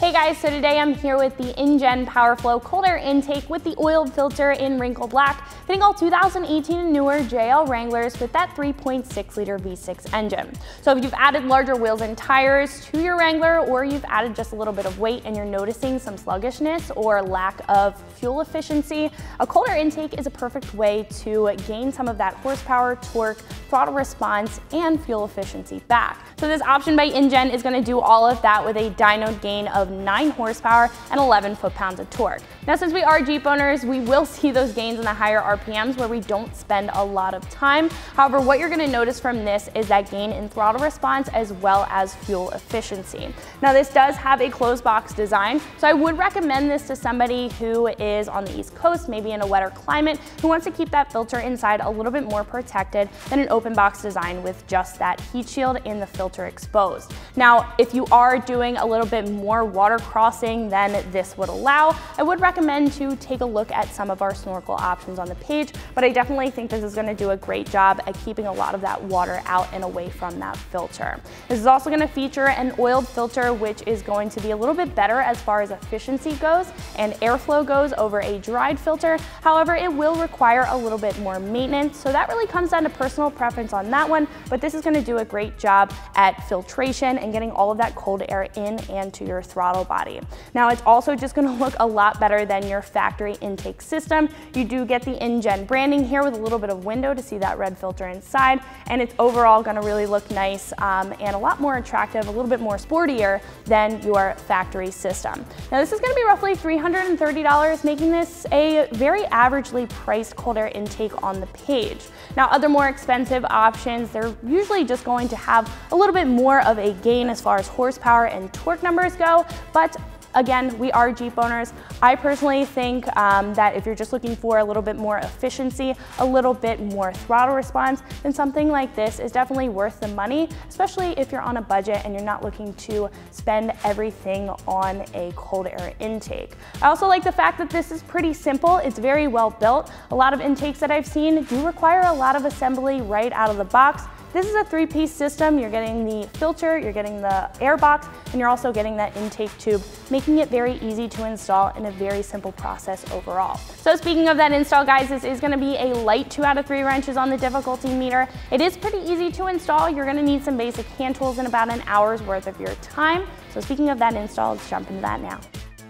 Hey guys, so today I'm here with the InGen PowerFlow cold air intake with the oiled filter in Wrinkle Black, fitting all 2018 and newer JL Wranglers with that 3.6 liter V6 engine. So if you've added larger wheels and tires to your Wrangler, or you've added just a little bit of weight and you're noticing some sluggishness or lack of fuel efficiency, a cold air intake is a perfect way to gain some of that horsepower, torque, throttle response, and fuel efficiency back. So this option by InGen is going to do all of that with a dyno gain of 9 horsepower and 11 foot-pounds of torque. Now, since we are Jeep owners, we will see those gains in the higher RPMs where we don't spend a lot of time. However, what you're going to notice from this is that gain in throttle response as well as fuel efficiency. Now, this does have a closed box design, so I would recommend this to somebody who is on the East Coast, maybe in a wetter climate, who wants to keep that filter inside a little bit more protected than an open box design with just that heat shield and the filter exposed. Now, if you are doing a little bit more water crossing than this would allow, I would recommend to take a look at some of our snorkel options on the page, but I definitely think this is going to do a great job at keeping a lot of that water out and away from that filter. This is also going to feature an oiled filter, which is going to be a little bit better as far as efficiency goes and airflow goes over a dried filter. However, it will require a little bit more maintenance, so that really comes down to personal preference on that one, but this is going to do a great job at filtration and getting all of that cold air in and to your throttle body. Now, it's also just going to look a lot better than your factory intake system. You do get the InGen branding here with a little bit of window to see that red filter inside, and it's overall going to really look nice and a lot more attractive, a little bit more sportier than your factory system. Now, this is going to be roughly $330, making this a very averagely priced cold air intake on the page. Now, other more expensive options, they're usually just going to have a little bit more of a gain as far as horsepower and torque numbers go, but again, we are Jeep owners. I personally think that if you're just looking for a little bit more efficiency, a little bit more throttle response, then something like this is definitely worth the money, especially if you're on a budget and you're not looking to spend everything on a cold air intake. I also like the fact that this is pretty simple. It's very well built. A lot of intakes that I've seen do require a lot of assembly right out of the box. This is a 3-piece system. You're getting the filter, you're getting the air box, and you're also getting that intake tube, making it very easy to install and a very simple process overall. So speaking of that install, guys, this is gonna be a light 2 out of 3 wrenches on the difficulty meter. It is pretty easy to install. You're gonna need some basic hand tools in about an hour's worth of your time. So speaking of that install, let's jump into that now.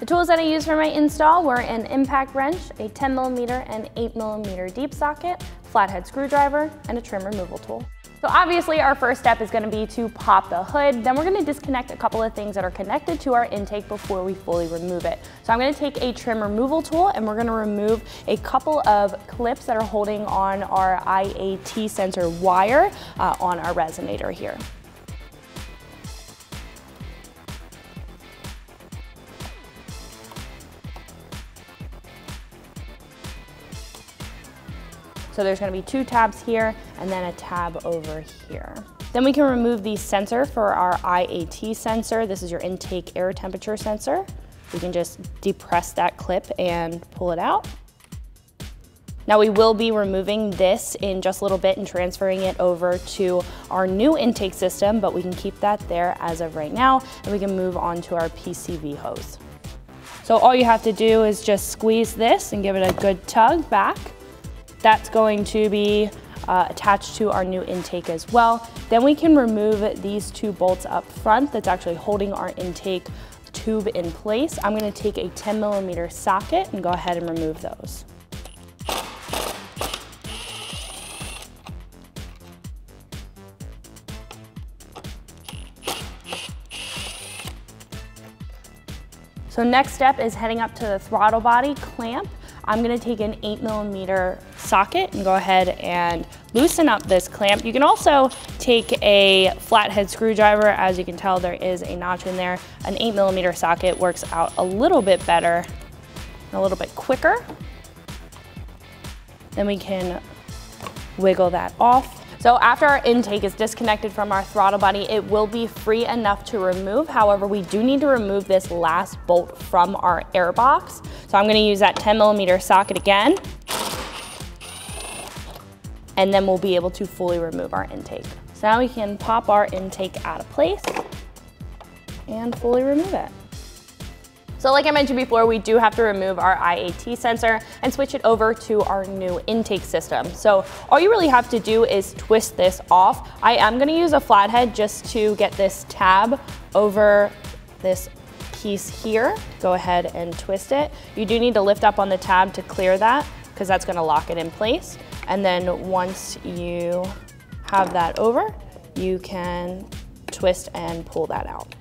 The tools that I used for my install were an impact wrench, a 10mm and 8mm deep socket, flathead screwdriver, and a trim removal tool. So obviously our first step is going to be to pop the hood. Then we're going to disconnect a couple of things that are connected to our intake before we fully remove it. So I'm going to take a trim removal tool and we're going to remove a couple of clips that are holding on our IAT sensor wire on our resonator here. So there's going to be 2 tabs here and then a tab over here. Then we can remove the sensor for our IAT sensor. This is your intake air temperature sensor. We can just depress that clip and pull it out. Now we will be removing this in just a little bit and transferring it over to our new intake system, but we can keep that there as of right now, and we can move on to our PCV hose. So all you have to do is just squeeze this and give it a good tug back. That's going to be attached to our new intake as well. Then we can remove these 2 bolts up front that's actually holding our intake tube in place. I'm going to take a 10mm socket and go ahead and remove those. So next step is heading up to the throttle body clamp. I'm going to take an 8mm socket and go ahead and loosen up this clamp. You can also take a flathead screwdriver. As you can tell, there is a notch in there. An 8mm socket works out a little bit better and a little bit quicker. Then we can wiggle that off. So after our intake is disconnected from our throttle body, it will be free enough to remove. However, we do need to remove this last bolt from our air box. So I'm going to use that 10mm socket again, and then we'll be able to fully remove our intake. So now we can pop our intake out of place and fully remove it. So like I mentioned before, we do have to remove our IAT sensor and switch it over to our new intake system. So all you really have to do is twist this off. I am gonna use a flathead just to get this tab over this piece here. Go ahead and twist it. You do need to lift up on the tab to clear that because that's gonna lock it in place. And then once you have that over, you can twist and pull that out.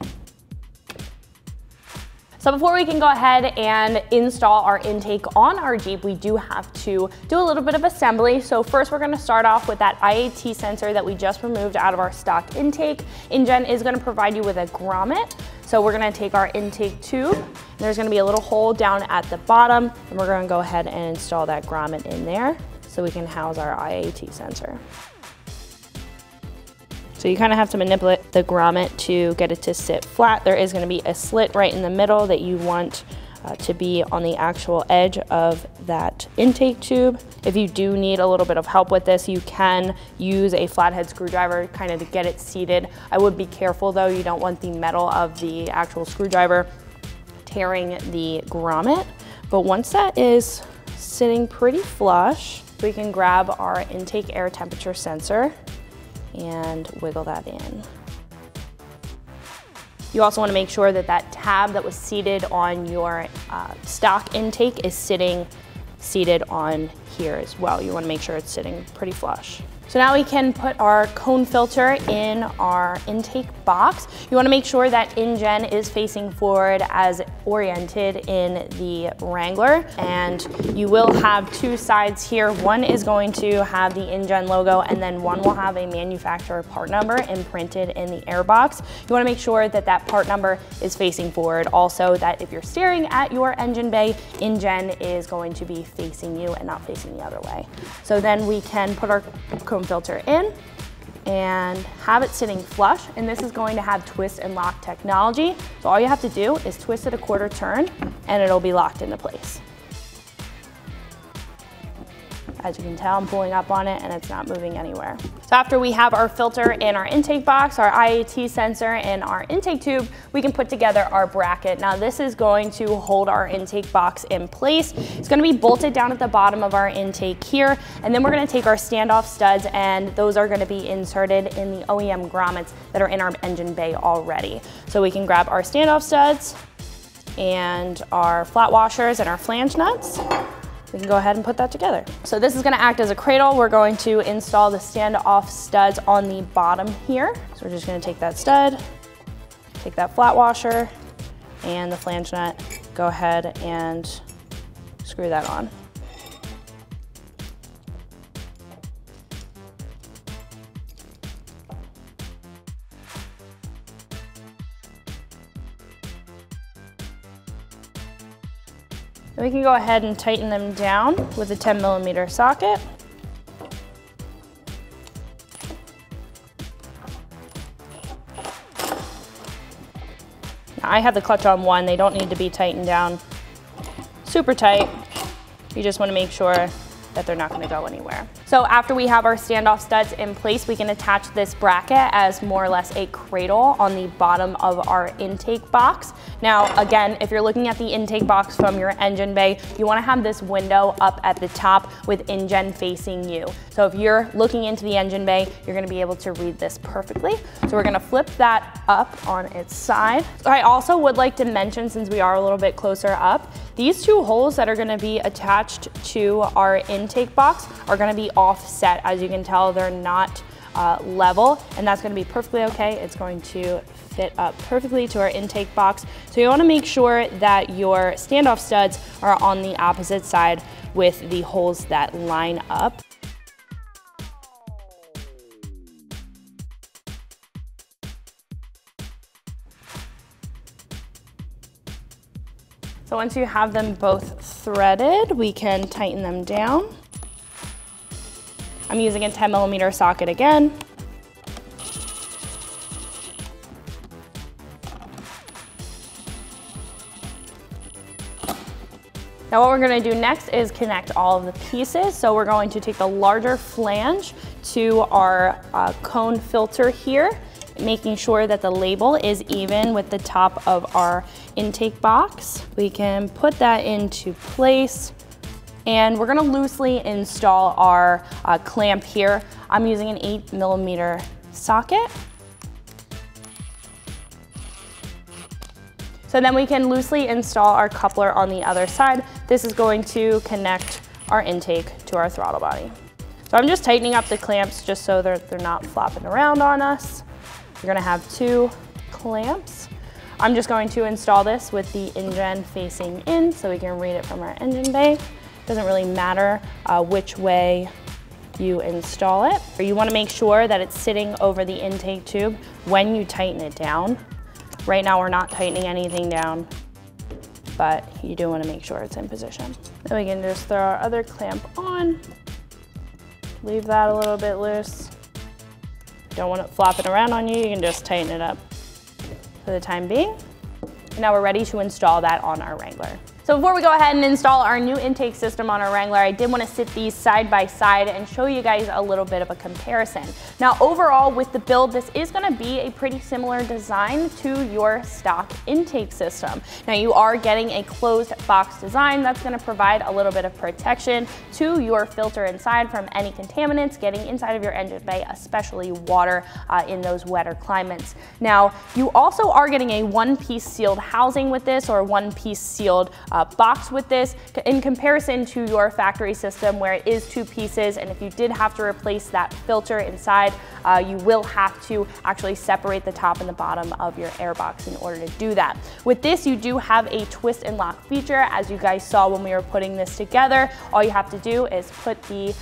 So before we can go ahead and install our intake on our Jeep, we do have to do a little bit of assembly. So first we're gonna start off with that IAT sensor that we just removed out of our stock intake. InGen is gonna provide you with a grommet. So we're gonna take our intake tube, and there's gonna be a little hole down at the bottom, and we're gonna go ahead and install that grommet in there so we can house our IAT sensor. So you kind of have to manipulate the grommet to get it to sit flat. There is going to be a slit right in the middle that you want to be on the actual edge of that intake tube. If you do need a little bit of help with this, you can use a flathead screwdriver kind of to get it seated. I would be careful though, you don't want the metal of the actual screwdriver tearing the grommet. But once that is sitting pretty flush, we can grab our intake air temperature sensor and wiggle that in. You also want to make sure that that tab that was seated on your stock intake is seated on here as well. You want to make sure it's sitting pretty flush. So now we can put our cone filter in our intake box. You want to make sure that InGen is facing forward as oriented in the Wrangler, and you will have two sides here. One is going to have the InGen logo, and then one will have a manufacturer part number imprinted in the airbox. You want to make sure that that part number is facing forward. Also, that if you're staring at your engine bay, InGen is going to be facing you and not facing the other way. So then we can put our cone filter in and have it sitting flush, and this is going to have twist and lock technology. So all you have to do is twist it a quarter turn and it'll be locked into place. As you can tell, I'm pulling up on it and it's not moving anywhere. So after we have our filter in our intake box, our IAT sensor, and our intake tube, we can put together our bracket. Now this is going to hold our intake box in place. It's gonna be bolted down at the bottom of our intake here, and then we're gonna take our standoff studs, and those are gonna be inserted in the OEM grommets that are in our engine bay already. So we can grab our standoff studs and our flat washers and our flange nuts. We can go ahead and put that together. So this is gonna act as a cradle. We're going to install the standoff studs on the bottom here. So we're just gonna take that stud, take that flat washer and the flange nut, go ahead and screw that on. We can go ahead and tighten them down with a 10mm socket. Now I have the clutch on one. They don't need to be tightened down super tight. You just want to make sure that they're not going to go anywhere. So after we have our standoff studs in place, we can attach this bracket as more or less a cradle on the bottom of our intake box. Now, again, if you're looking at the intake box from your engine bay, you want to have this window up at the top with InGen facing you. So if you're looking into the engine bay, you're going to be able to read this perfectly. So we're going to flip that up on its side. I also would like to mention, since we are a little bit closer up, these two holes that are going to be attached to our intake box are going to be offset. As you can tell, they're not level, and that's going to be perfectly okay. It's going to fit up perfectly to our intake box. So you want to make sure that your standoff studs are on the opposite side with the holes that line up. So once you have them both threaded, we can tighten them down. I'm using a 10mm socket again. Now what we're going to do next is connect all of the pieces. So we're going to take the larger flange to our cone filter here, making sure that the label is even with the top of our intake box. We can put that into place, and we're gonna loosely install our clamp here. I'm using an 8mm socket. So then we can loosely install our coupler on the other side. This is going to connect our intake to our throttle body. So I'm just tightening up the clamps just so they're not flopping around on us. You're gonna have 2 clamps. I'm just going to install this with the InGen facing in so we can read it from our engine bay. Doesn't really matter which way you install it. You wanna make sure that it's sitting over the intake tube when you tighten it down. Right now we're not tightening anything down, but you do wanna make sure it's in position. Then we can just throw our other clamp on, leave that a little bit loose. Don't want it flopping around on you, you can just tighten it up for the time being. And now we're ready to install that on our Wrangler. So before we go ahead and install our new intake system on our Wrangler, I did want to sit these side by side and show you guys a little bit of a comparison. Now overall with the build, this is going to be a pretty similar design to your stock intake system. Now you are getting a closed box design that's going to provide a little bit of protection to your filter inside from any contaminants getting inside of your engine bay, especially water in those wetter climates. Now you also are getting a one-piece sealed housing with this, or one-piece sealed box with this, in comparison to your factory system where it is 2 pieces, and if you did have to replace that filter inside, you will have to actually separate the top and the bottom of your air box in order to do that. With this, you do have a twist and lock feature, as you guys saw when we were putting this together. All you have to do is put the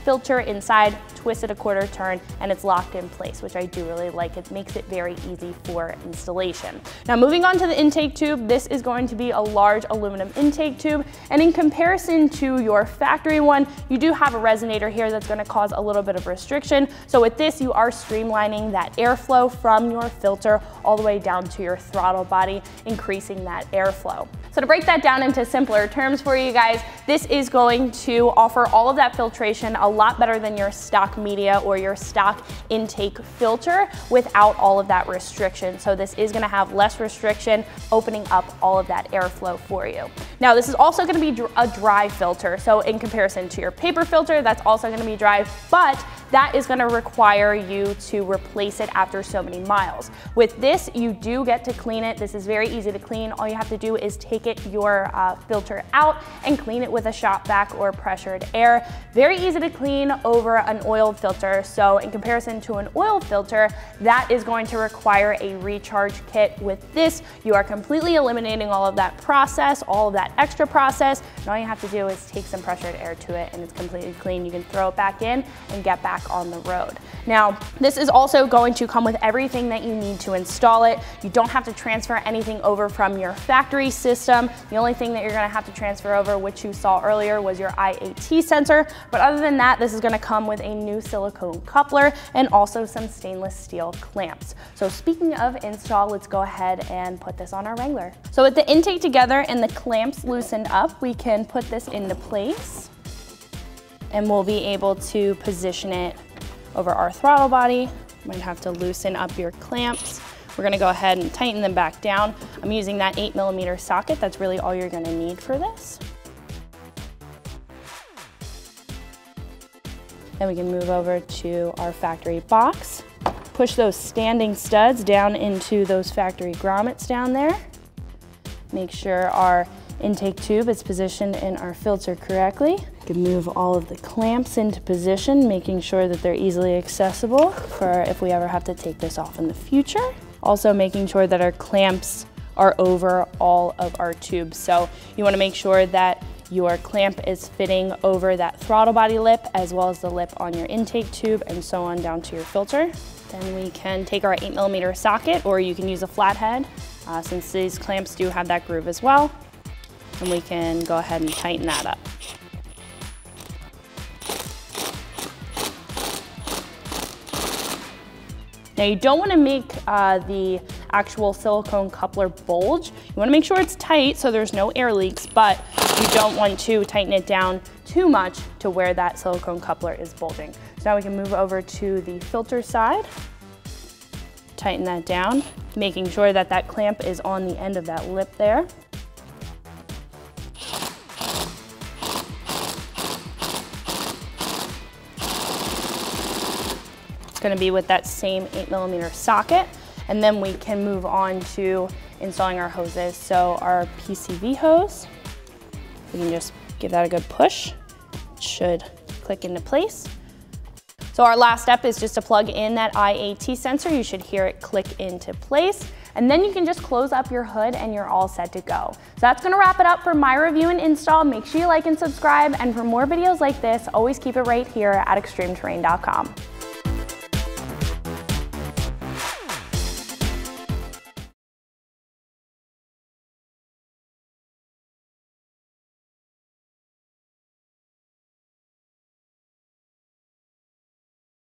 filter inside, twist it a 1/4 turn, and it's locked in place, which I do really like. It makes it very easy for installation. Now moving on to the intake tube, this is going to be a large aluminum intake tube, and in comparison to your factory one, you do have a resonator here that's going to cause a little bit of restriction. So with this, you are streamlining that airflow from your filter all the way down to your throttle body, increasing that airflow. So to break that down into simpler terms for you guys, this is going to offer all of that filtration a lot better than your stock media or your stock intake filter without all of that restriction. So this is going to have less restriction, opening up all of that airflow for you. Now this is also going to be a dry filter. So in comparison to your paper filter, that's also going to be dry, but that is going to require you to replace it after so many miles. With this, you do get to clean it. This is very easy to clean. All you have to do is take your filter out and clean it with a shop vac or pressured air. Very easy to clean over an oiled filter. So in comparison to an oil filter, that is going to require a recharge kit. With this, you are completely eliminating all of that process, all of that extra process, and all you have to do is take some pressured air to it and it's completely clean. You can throw it back in and get back on the road. Now, this is also going to come with everything that you need to install it. You don't have to transfer anything over from your factory system. The only thing that you're gonna have to transfer over, which you saw earlier, was your IAT sensor. But other than that, this is gonna come with a new silicone coupler and also some stainless steel clamps. So speaking of install, let's go ahead and put this on our Wrangler. So with the intake together and the clamps loosened up, we can put this into place, and we'll be able to position it over our throttle body. You might have to loosen up your clamps. We're gonna go ahead and tighten them back down. I'm using that 8mm socket. That's really all you're gonna need for this. Then we can move over to our factory box. Push those standing studs down into those factory grommets down there. Make sure our intake tube is positioned in our filter correctly. You can move all of the clamps into position, making sure that they're easily accessible for if we ever have to take this off in the future. Also making sure that our clamps are over all of our tubes. So you want to make sure that your clamp is fitting over that throttle body lip as well as the lip on your intake tube and so on down to your filter. Then we can take our 8mm socket, or you can use a flathead since these clamps do have that groove as well. And we can go ahead and tighten that up. Now you don't want to make the actual silicone coupler bulge. You want to make sure it's tight so there's no air leaks, but you don't want to tighten it down too much to where that silicone coupler is bulging. So now we can move over to the filter side. tighten that down, making sure that that clamp is on the end of that lip there. It's going to be with that same 8mm socket, and then we can move on to installing our hoses. So our PCV hose, we can just give that a good push. It should click into place. So our last step is just to plug in that IAT sensor. You should hear it click into place, and then you can just close up your hood and you're all set to go. So that's gonna wrap it up for my review and install. Make sure you like and subscribe, and for more videos like this, always keep it right here at extremeterrain.com.